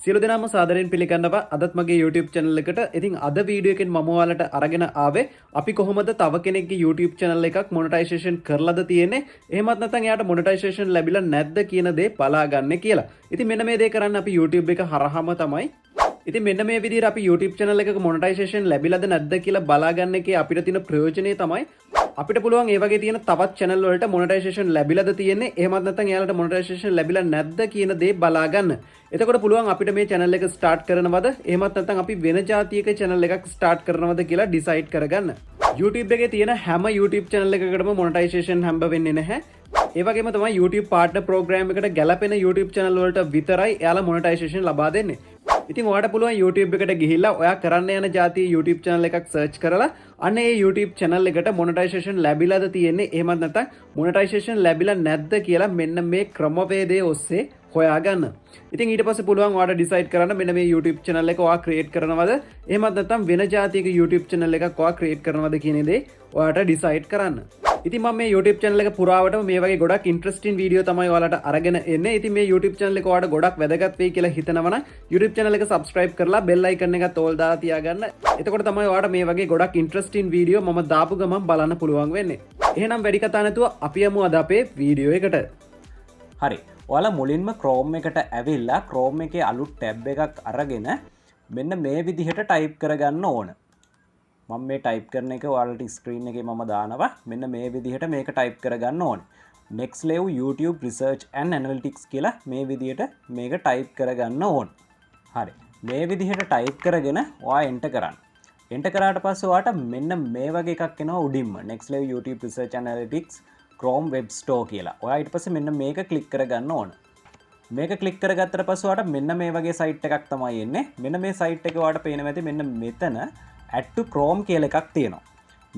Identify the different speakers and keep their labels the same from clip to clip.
Speaker 1: සියලු දෙනාම සාදරයෙන් පිළිගන්නවා අදත් මගේ YouTube channel එකට. ඉතින් අද වීඩියෝ එකෙන් මම ඔයාලට අරගෙන ආවේ අපි කොහොමද තව කෙනෙක්ගේ YouTube channel එකක් monetization කරලාද තියෙන්නේ. එහෙමත් නැත්නම් එයාට monetization ලැබිලා නැද්ද කියන දේ බලාගන්න කියලා. ඉතින් මෙන්න මේ දේ කරන්න අපි YouTube එක හරහාම තමයි. ඉතින් මෙන්න මේ විදිහට අපි YouTube channel එකක monetization ලැබිලාද නැද්ද කියලා බලාගන්න එකේ අපිට තියෙන ප්‍රයෝජනේ තමයි අපිට පුළුවන් ඒ වගේ තියෙන තවත් channel වලට monetization ලැබිලාද තියෙන්නේ එහෙමත් නැත්නම් එයාලට monetization ලැබිලා නැද්ද කියන දේ බලාගන්න. එතකොට පුළුවන් අපිට මේ channel එක start කරනවද එහෙමත් නැත්නම් අපි වෙන જાතියක channel එකක් start කරනවද කියලා decide කරගන්න. YouTube එකේ තියෙන හැම YouTube channel එකකටම monetization හම්බ වෙන්නේ නැහැ. ඒ වගේම තමයි YouTube partner program එකට ගැලපෙන YouTube channel වලට විතරයි එයාලා monetization ලබා දෙන්නේ. ඉතින් ඔයාට පුළුවන් YouTube එකට ගිහිල්ලා ඔයා කරන්න යන જાතිය YouTube channel එකක් search කරලා අන්න ඒ YouTube channel එකට monetization ලැබිලාද තියෙන්නේ එහෙමත් නැත්නම් monetization ලැබිලා නැද්ද කියලා මෙන්න මේ ක්‍රමවේදය ඔස්සේ හොයාගන්න. ඉතින් ඊට පස්සේ පුළුවන් ඔයාට decide කරන්න මෙන්න මේ YouTube channel එක ඔයා create කරනවද එහෙමත් නැත්නම් වෙන જાතියක YouTube channel එකක් ඔයා create කරනවද කියන දේ ඔයාට decide කරන්න. ඉතින් මම මේ YouTube channel එක පුරාවටම මේ වගේ ගොඩක් interesting video තමයි ඔයාලට අරගෙන එන්නේ. ඉතින් මේ YouTube channel එක ඔයාලට ගොඩක් වැදගත් වෙයි කියලා හිතනවා නම් YouTube channel එක subscribe කරලා bell icon එකත් all දාලා තියාගන්න. එතකොට තමයි ඔයාලට මේ වගේ ගොඩක් interesting video මම දාපු ගමන් බලන්න පුළුවන් වෙන්නේ. එහෙනම් වැඩි කතා නැතුව අපි යමු අද අපේ video එකට.
Speaker 2: හරි. ඔයාලා මුලින්ම Chrome එකට ඇවිල්ලා Chrome එකේ අලුත් tab එකක් අරගෙන මෙන්න මේ විදිහට type කරගන්න ඕන. මම මේ ටයිප් කරන එක ඔයාලට ස්ක්‍රීන් එකේ මම දානවා. මෙන්න මේ විදිහට මේක ටයිප් කරගන්න ඕනේ. Next level YouTube research and analytics කියලා මේ විදිහට මේක ටයිප් කරගන්න ඕනේ. හරි. මේ විදිහට ටයිප් කරගෙන ඔයා enter කරන්න. enter කරාට පස්සේ ඔයාට මෙන්න මේ වගේ එකක් එනවා උඩින්ම. Next level YouTube research and analytics Chrome web store කියලා. ඔයා ඊට පස්සේ මෙන්න මේක ක්ලික් කරගන්න ඕනේ. මේක ක්ලික් කරගත්තට පස්සේ ඔයාට මෙන්න මේ වගේ සයිට් එකක් තමයි එන්නේ. මෙන්න මේ සයිට් එක ඔයාට පේනවා ඇති මෙන්න මෙතන add to Chrome කියලා එකක් තියෙනවා.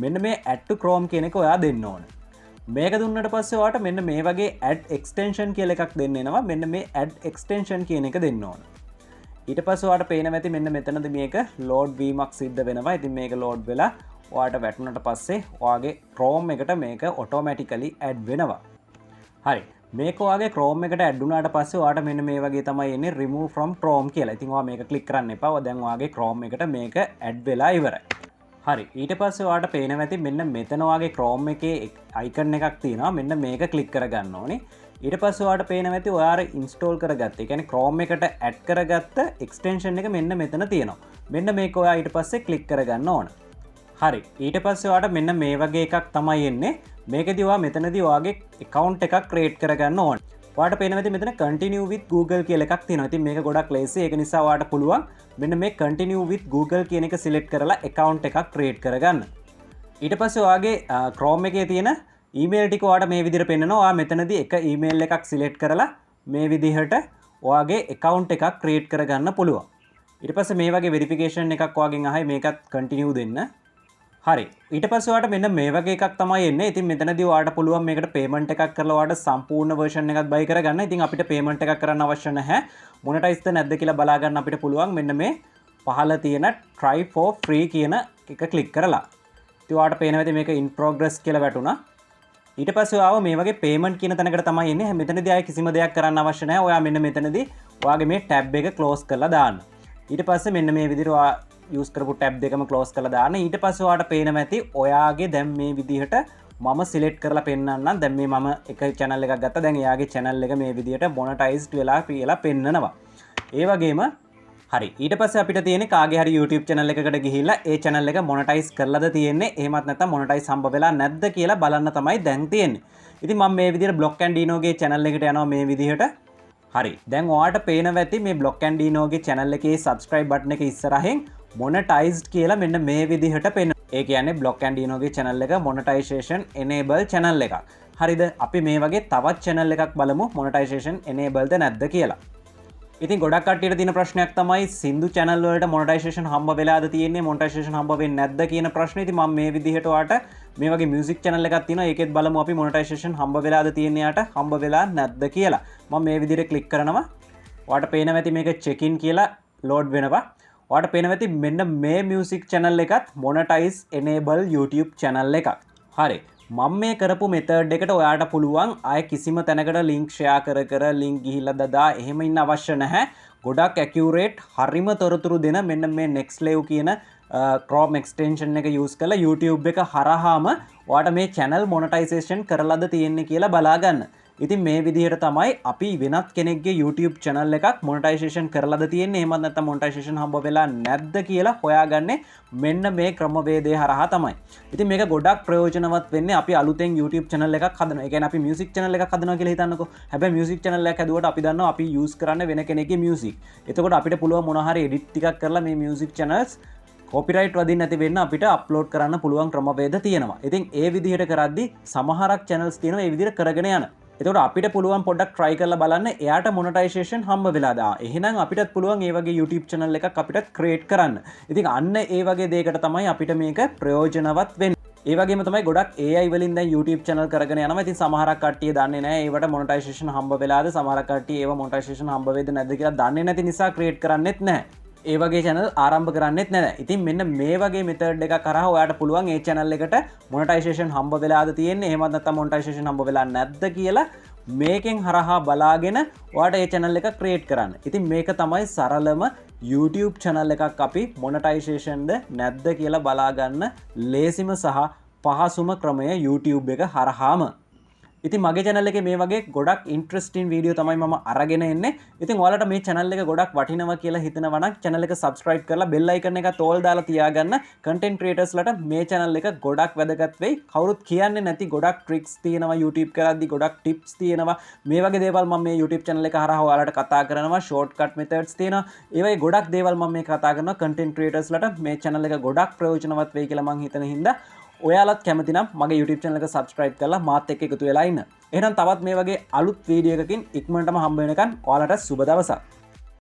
Speaker 2: මෙන්න මේ add to Chrome කියන එක ඔයා දෙන්න ඕනේ. මේක දුන්නට පස්සේ ඔයාට මෙන්න මේ වගේ add extension කියලා එකක් දෙන්න එනවා. මෙන්න මේ add extension කියන එක දෙන්න ඕනේ. ඊට පස්සේ ඔයාට පේනවා ඇති මෙන්න මෙතනද මේක load වීමක් සිද්ධ වෙනවා. ඉතින් මේක load වෙලා ඔයාට වැටුණට පස්සේ ඔයාගේ Chrome එකට මේක automatically add වෙනවා. හරි. මේක ඔයාගේ Chrome එකට add වුණාට පස්සේ ඔයාට මෙන්න මේ වගේ තමයි එන්නේ remove from Chrome කියලා. ඉතින් ඔයා මේක ක්ලික් කරන්න එපා. දැන් ඔයාගේ Chrome එකට මේක add වෙලා ඉවරයි. හරි. ඊට පස්සේ ඔයාට පේනවා ඇති මෙන්න මෙතන ඔයාගේ Chrome එකේ icon එකක් තියෙනවා. මෙන්න මේක ක්ලික් කරගන්න ඕනේ. ඊට පස්සේ ඔයාට පේනවා ඇති ඔයාලා install කරගත්ත. ඒ කියන්නේ Chrome එකට add කරගත්ත extension එක මෙන්න මෙතන තියෙනවා. මෙන්න මේක ඔයා ඊට පස්සේ ක්ලික් කරගන්න ඕන. හරි. ඊට පස්සේ ඔයාට මෙන්න මේ වගේ එකක් තමයි එන්නේ. මේකදී ඔයා මෙතනදී ඔයාගේ account එකක් create කරගන්න ඕන. ඔයාට පේනවා ඇති මෙතන continue with Google කියලා එකක් තියෙනවා. ඉතින් මේක ගොඩක් ලේසි. ඒක නිසා ඔයාට පුළුවන් මෙන්න මේ continue with Google කියන එක select කරලා account එකක් create කරගන්න. ඊට පස්සේ ඔයාගේ Chrome එකේ තියෙන email ටික ඔයාට මේ විදිහට පෙන්නනවා. ඔයා මෙතනදී එක email එකක් select කරලා මේ විදිහට ඔයාගේ account එකක් create කරගන්න පුළුවන්. ඊට පස්සේ මේ වගේ verification එකක් ඔයාගෙන් අහයි මේකත් continue දෙන්න. හරි. ඊට පස්සේ ඔයාට මෙන්න මේ වගේ එකක් තමයි එන්නේ. ඉතින් මෙතනදී ඔයාට පුළුවන් මේකට payment එකක් කරලා ඔයාට සම්පූර්ණ version එකක් buy කරගන්න. ඉතින් අපිට payment එකක් කරන්න අවශ්‍ය නැහැ. monetize ද නැද්ද කියලා බලා ගන්න අපිට පුළුවන් මෙන්න මේ පහළ තියෙන try for free කියන එක click කරලා. ඉතින් ඔයාට පේනවා ඇති මේක in progress කියලා වැටුණා. ඊට පස්සේ ආව මේ වගේ payment කියන තැනකට තමයි එන්නේ. මෙතනදී ආයේ කිසිම දෙයක් කරන්න අවශ්‍ය නැහැ. ඔයා මෙන්න මෙතනදී ඔයාගේ මේ tab එක close කරලා දාන්න. ඊට පස්සේ මෙන්න මේ විදිහට ඔයා use කරපු tab දෙකම close කරලා දාන්න. ඊට පස්සේ ඔයාට පේනවා ඇති ඔයාගේ දැන් මේ විදිහට මම select කරලා පෙන්නන්නම්. දැන් මේ මම එක channel එකක් ගත්තා. දැන් එයාගේ channel එක මේ විදිහට monetized වෙලා කියලා පෙන්නනවා. ඒ වගේම හරි. ඊට පස්සේ අපිට තියෙන්නේ කාගේ හරි YouTube channel එකකට ගිහිල්ලා ඒ channel එක monetize කරලාද තියෙන්නේ එහෙමත් නැත්නම් monetize හම්බ වෙලා නැද්ද කියලා බලන්න තමයි දැන් තියෙන්නේ. ඉතින් මම මේ විදිහට Block and Dino ගේ channel එකට යනවා මේ විදිහට. හරි. දැන් ඔයාට පේනවා ඇති මේ Block and Dino ගේ channel එකේ subscribe button එක ඉස්සරහින් monetized කියලා මෙන්න මේ විදිහට පෙන්න. ඒ කියන්නේ Block and Dino ගේ channel එක monetization enable channel එකක්. හරිද? අපි මේ වගේ තවත් channel එකක් බලමු monetization enable ද නැද්ද කියලා. ඉතින් ගොඩක් කට්ටියට තියෙන ප්‍රශ්නයක් තමයි සින්දු channel වලට monetization හම්බ වෙලාද තියෙන්නේ monetization හම්බ වෙන්නේ නැද්ද කියන ප්‍රශ්නේ. ඉතින් මම මේ විදිහට ඔයාට මේ වගේ music channel එකක් තියෙනවා. ඒකෙත් බලමු අපි monetization හම්බ වෙලාද තියෙන්නේ යාට හම්බ වෙලා නැද්ද කියලා. මම මේ විදිහට click කරනවා. ඔයාට පේනවා ඇති මේක check in කියලා load වෙනවා. ඔයාට පේනවා ඇති මෙන්න මේ music channel එකත් monetize enable YouTube channel එකක්. හරි. මම මේ කරපු මෙතඩ් එකට ඔයාට පුළුවන් ආය කිසිම තැනකට ලින්ක් ෂෙයා කර ලින්ක් ගිහිල්ලා දදා එහෙම ඉන්න අවශ්‍ය නැහැ. ගොඩක් ඇකියුරේට් හරිම තොරතුරු දෙන මෙන්න මේ නෙක්ස් ලේව් කියන ක්‍රෝම් එක්ස්ටේන්ෂන් එක යස් කළ YouTube එක හරහාම වාට මේ චැනල් මොනටයිසේෂන් කරලද තියෙන්නේ කියලා බලාගන්න. ඉතින් මේ විදිහට තමයි අපි වෙනත් කෙනෙක්ගේ YouTube channel එකක් monetization කරලාද තියෙන්නේ එහෙම නැත්නම් monetization හම්බ වෙලා නැද්ද කියලා හොයාගන්නේ මෙන්න මේ ක්‍රමවේදය හරහා තමයි. ඉතින් මේක ගොඩක් ප්‍රයෝජනවත් වෙන්නේ අපි අලුතෙන් YouTube channel එකක් හදනවා. ඒ කියන්නේ අපි music channel එකක් හදනවා කියලා හිතන්නකෝ. හැබැයි music channel එකක් හදුවට අපි දන්නවා අපි use කරන්නේ වෙන කෙනෙක්ගේ music. එතකොට අපිට පුළුවන් මොනවා හරි edit ටිකක් කරලා මේ music channels කොපිරයිට් වදින්න නැති වෙන්න අපිට අප්ලෝඩ් කරන්න පුළුවන් ක්‍රමවේද තියෙනවා. ඉතින් ඒ විදිහට කරද්දි සමහරක් channels තියෙනවා ඒ විදිහට කරගෙන යන. එතකොට අපිට පුළුවන් පොඩ්ඩක් try කරලා බලන්න එයාට monetization හම්බ වෙලාද. එහෙනම් අපිටත් පුළුවන් ඒ වගේ YouTube channel එකක් අපිටත් create කරන්න. ඉතින් අන්න ඒ වගේ දෙයකට තමයි අපිට මේක ප්‍රයෝජනවත් වෙන්නේ. ඒ වගේම තමයි ගොඩක් AI වලින් දැන් YouTube channel කරගෙන යනවා. ඉතින් සමහරක් කට්ටිය දන්නේ නැහැ ඒවට monetization හම්බ වෙලාද, සමහරක් කට්ටිය ඒව monetization හම්බ වෙයිද නැද්ද කියලා දන්නේ නැති නිසා create කරන්නෙත් නැහැ. ඒ වගේ channel ආරම්භ කරන්නෙත් නැහැ. ඉතින් මෙන්න මේ වගේ method එකක් කරා ඔයාලට පුළුවන් ඒ channel එකට monetization හම්බ වෙලාද තියෙන්නේ, එහෙමත් නැත්නම් monetization හම්බ වෙලා නැද්ද කියලා මේකෙන් හරහා බලාගෙන ඔයාලට ඒ channel එක create කරන්න. ඉතින් මේක තමයි සරලම YouTube channel එකක් අපි monetization ද නැද්ද කියලා බලාගන්න ලේසිම සහ පහසුම ක්‍රමය YouTube එක හරහාම. ඉතින් මගේ channel එකේ මේ වගේ ගොඩක් interesting video තමයි මම අරගෙන එන්නේ. ඉතින් ඔයාලට මේ channel එක ගොඩක් වටිනවා කියලා හිතනවා නම් channel එක subscribe කරලා bell icon එක තෝල් දාලා තියාගන්න. content creators ලට මේ channel එක ගොඩක් වැදගත් වෙයි. කවුරුත් කියන්නේ නැති ගොඩක් tricks තියෙනවා YouTube කරද්දි, ගොඩක් tips තියෙනවා. මේ වගේ දේවල් මම මේ YouTube channel එක හරහා ඔයාලට කතා කරනවා. shortcut methods තියෙනවා. ඒ වගේ ගොඩක් දේවල් මම මේ කතා කරනවා content creators ලට මේ channel එක ගොඩක් ප්‍රයෝජනවත් වෙයි කියලා මම හිතන හින්දා ඔයාලත් කැමති නම් මගේ YouTube channel එක subscribe කරලා මාත් එක්ක එකතු වෙලා ඉන්න. එහෙනම් තවත් මේ වගේ අලුත් වීඩියෝ එකකින් ඉක්මනටම හම්බ වෙනකන් ඔයාලට සුබ දවසක්.